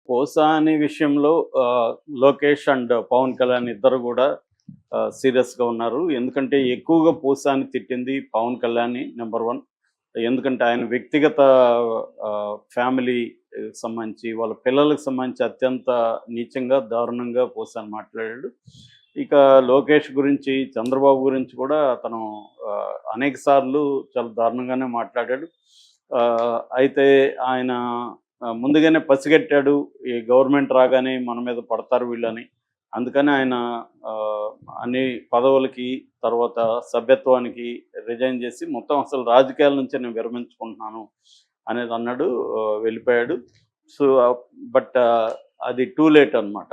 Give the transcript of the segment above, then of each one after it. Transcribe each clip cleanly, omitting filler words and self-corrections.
పోసాని విషయంలో లోకేష్ అండ్ పవన్ కళ్యాణ్ ఇద్దరు కూడా సీరియస్‌గా ఉన్నారు. ఎందుకంటే ఎక్కువగా పోసాని తిట్టింది పవన్ కళ్యాణ్‌ని నంబర్ 1. ఎందుకంటే ఆయన వ్యక్తిగత ఫ్యామిలీ సంబంధించి, వాళ్ళ పిల్లలకు సంబంధించి అత్యంత నీచంగా, దారుణంగా పోసాని మాట్లాడాడు. ఇక లోకేష్ గురించి, చంద్రబాబు గురించి కూడా అతను అనేక సార్లు చాలా దారుణంగానే మాట్లాడాడు. అయితే ఆయన ముందుగానే పసిగట్టాడు. ఈ గవర్నమెంట్ రాగానే మన మీద పడతారు వీళ్ళని. అందుకని ఆయన అన్ని పదవులకి, తర్వాత సభ్యత్వానికి రిజైన్ చేసి మొత్తం అసలు రాజకీయాల నుంచే నేను విరమించుకుంటున్నాను అనేది అన్నాడు. వెళ్ళిపోయాడు. సో, బట్ అది టూ లేట్ అనమాట.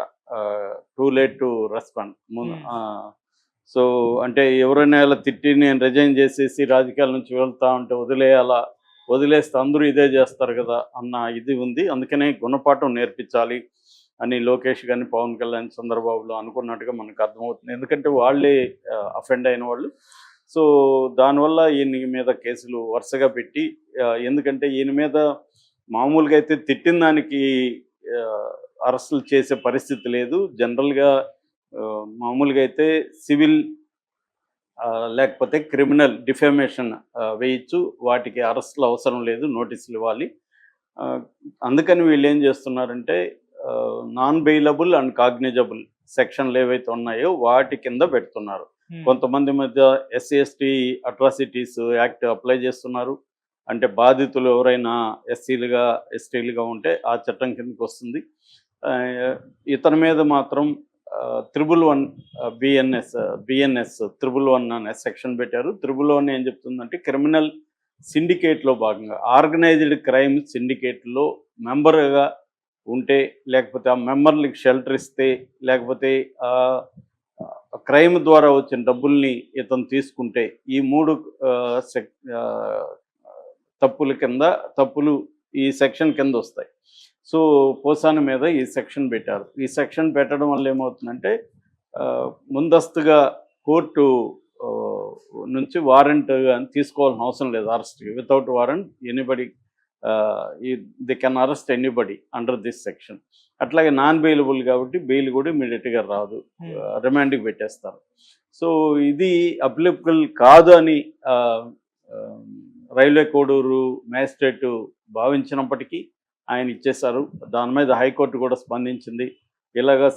Too late to respond. So, అంటే ఎవరైనా ఇలా తిట్టి నేను రిజైన్ చేసేసి రాజకీయాల నుంచి వెళ్తా ఉంటే వదిలేయాలా? వదిలేస్తే అందరూ ఇదే చేస్తారు కదా అన్న ఇది ఉంది. అందుకనే గుణపాఠం నేర్పించాలి అని లోకేష్ గాని, పవన్ కళ్యాణ్, చంద్రబాబులో అనుకున్నట్టుగా మనకు అర్థమవుతుంది. ఎందుకంటే వాళ్ళే అఫెండ్ అయిన వాళ్ళు. సో, దానివల్ల ఈయన మీద కేసులు వరుసగా పెట్టి, ఎందుకంటే ఈయన మీద మామూలుగా అయితే తిట్టిన దానికి అరెస్టులు చేసే పరిస్థితి లేదు. జనరల్‌గా మామూలుగా అయితే సివిల్ లేకపోతే క్రిమినల్ డిఫమేషన్ వేయొచ్చు. వాటికి అరెస్టులు అవసరం లేదు, నోటీసులు ఇవ్వాలి. అందుకని వీళ్ళు ఏం చేస్తున్నారంటే నాన్ బెయిలబుల్ అండ్ కాగ్నిజబుల్ సెక్షన్లు ఏవైతే ఉన్నాయో వాటి కింద పెడుతున్నారు. కొంతమంది మధ్య SC ST atrocities act apply చేస్తున్నారు. అంటే బాధితులు ఎవరైనా ఎస్సీలుగా ఎస్టీలుగా ఉంటే ఆ చట్టం కిందకి వస్తుంది. ఇతని మీద మాత్రం 111 బిఎన్ఎస్ 111 అనే సెక్షన్ పెట్టారు. 111 ఏం చెప్తుందంటే క్రిమినల్ సిండికేట్లో భాగంగా ఆర్గనైజ్డ్ క్రైమ్ సిండికేట్లో మెంబర్గా ఉంటే, లేకపోతే ఆ మెంబర్లకి షెల్టర్ ఇస్తే, లేకపోతే క్రైమ్ ద్వారా వచ్చిన డబ్బుల్ని ఇతను తీసుకుంటే, ఈ 3 తప్పులు ఈ సెక్షన్ కింద వస్తాయి. సో, పోసాని మీద ఈ సెక్షన్ పెట్టారు. ఈ సెక్షన్ పెట్టడం వల్ల ఏమవుతుందంటే ముందస్తుగా కోర్టు నుంచి వారెంట్ తీసుకోవాల్సిన అవసరం లేదు అరెస్ట్‌కి. Without warrant anybody they can arrest anybody under this section. అట్లాగే నాన్ బెయిలబుల్ కాబట్టి బెయిల్ కూడా ఇమ్మీడియట్‌గా రాదు. రిమాండ్‌కి పెట్టేస్తారు. సో, ఇది అప్లికబుల్ కాదు అని రైల్వే కోడూరు మ్యాజిస్ట్రేటు భావించినప్పటికీ ఆయన ఇచ్చేశారు. దాని మీద హైకోర్టు కూడా స్పందించింది. ఇలాగ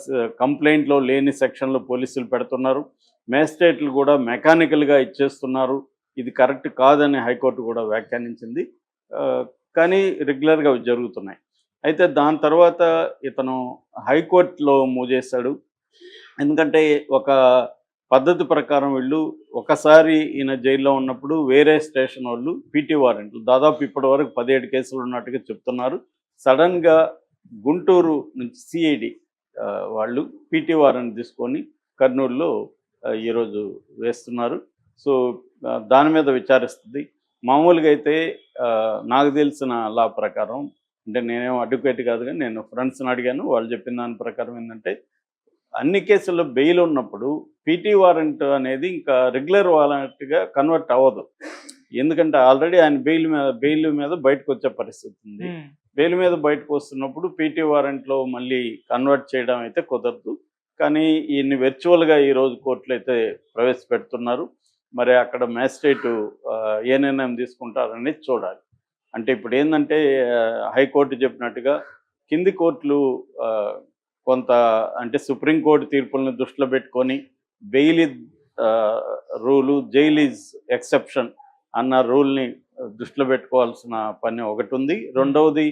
కంప్లైంట్లో లేని సెక్షన్లు పోలీసులు పెడుతున్నారు. మ్యాజిస్ట్రేట్లు కూడా మెకానికల్గా ఇచ్చేస్తున్నారు. ఇది కరెక్ట్ కాదని హైకోర్టు కూడా వ్యాఖ్యానించింది. కానీ రెగ్యులర్గా జరుగుతున్నాయి. అయితే దాని తర్వాత ఇతను హైకోర్టులో మూవ్ చేశాడు. ఎందుకంటే ఒక పద్ధతి ప్రకారం వీళ్ళు ఒకసారి ఈయన జైల్లో ఉన్నప్పుడు వేరే స్టేషన్ వాళ్ళు పీటీ వారెంట్లు దాదాపు ఇప్పటి వరకు 17 కేసులు ఉన్నట్టుగా చెప్తున్నారు. సడన్గా గుంటూరు నుంచి సిఐడి వాళ్ళు పీటీ వారెంట్ తీసుకొని కర్నూలులో ఈరోజు వేస్తున్నారు. సో, దాని మీద విచారిస్తుంది. మామూలుగా అయితే నాకు తెలిసిన లా ప్రకారం, అంటే నేనేం అడ్వకేట్ కాదు కానీ నేను ఫ్రెండ్స్ని అడిగాను. వాళ్ళు చెప్పిన దాని ప్రకారం ఏంటంటే అన్ని కేసుల్లో బెయిల్ ఉన్నప్పుడు పీటీ వారెంట్ అనేది ఇంకా రెగ్యులర్ వారెంట్గా కన్వర్ట్ అవ్వదు. ఎందుకంటే ఆల్రెడీ ఆయన బెయిల్ మీద బయటకు వచ్చే పరిస్థితి ఉంది. బెయిల్ మీద బయటకు వస్తున్నప్పుడు పీటీ వారెంట్లో మళ్ళీ కన్వర్ట్ చేయడం అయితే కుదరదు. కానీ ఈయన్ని వర్చువల్గా ఈరోజు కోర్టులో అయితే ప్రవేశపెడుతున్నారు. మరి అక్కడ మ్యాజిస్ట్రేటు ఏ నిర్ణయం తీసుకుంటారనేది చూడాలి. అంటే ఇప్పుడు ఏంటంటే హైకోర్టు చెప్పినట్టుగా కింది కోర్టులు కొంత, అంటే సుప్రీంకోర్టు తీర్పులను దృష్టిలో పెట్టుకొని bail rule, jail is exception అన్న రూల్ని దృష్టిలో పెట్టుకోవాల్సిన పని ఒకటి ఉంది. రెండవది,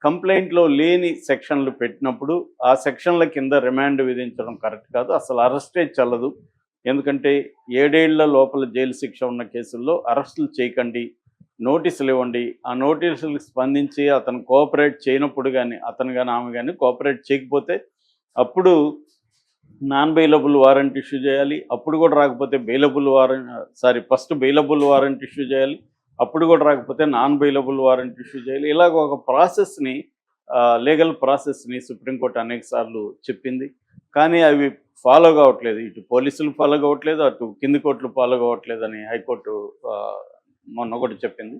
కంప్లైంట్లో లేని సెక్షన్లు పెట్టినప్పుడు ఆ సెక్షన్ల కింద రిమాండ్ విధించడం కరెక్ట్ కాదు. అసలు అరెస్టే చెల్లదు. ఎందుకంటే 7 ఏళ్ల లోపల జైలు శిక్ష ఉన్న కేసుల్లో అరెస్టులు చేయకండి, నోటీసులు ఇవ్వండి. ఆ నోటీసులకు స్పందించి అతను కోఆపరేట్ చేయనప్పుడు కానీ, అతను కానీ ఆమె కానీ కోఆపరేట్ చేయకపోతే అప్పుడు నాన్ బెయిలబుల్ వారెంట్ ఇష్యూ చేయాలి. అప్పుడు కూడా రాకపోతే ఫస్ట్ బెయిలబుల్ వారెంట్ ఇష్యూ చేయాలి. అప్పుడు కూడా రాకపోతే నాన్ బెయిలబుల్ వారెంట్ ఇష్యూ చేయాలి. ఇలాగ ఒక ప్రాసెస్ని, లీగల్ ప్రాసెస్ని సుప్రీంకోర్టు అనేక సార్లు చెప్పింది. కానీ అవి ఫాలో కావట్లేదు. ఇటు పోలీసులు ఫాలో కావట్లేదు, అటు కింది కోర్టులు ఫాలో కావట్లేదు అని హైకోర్టు మొన్న ఒకటి చెప్పింది.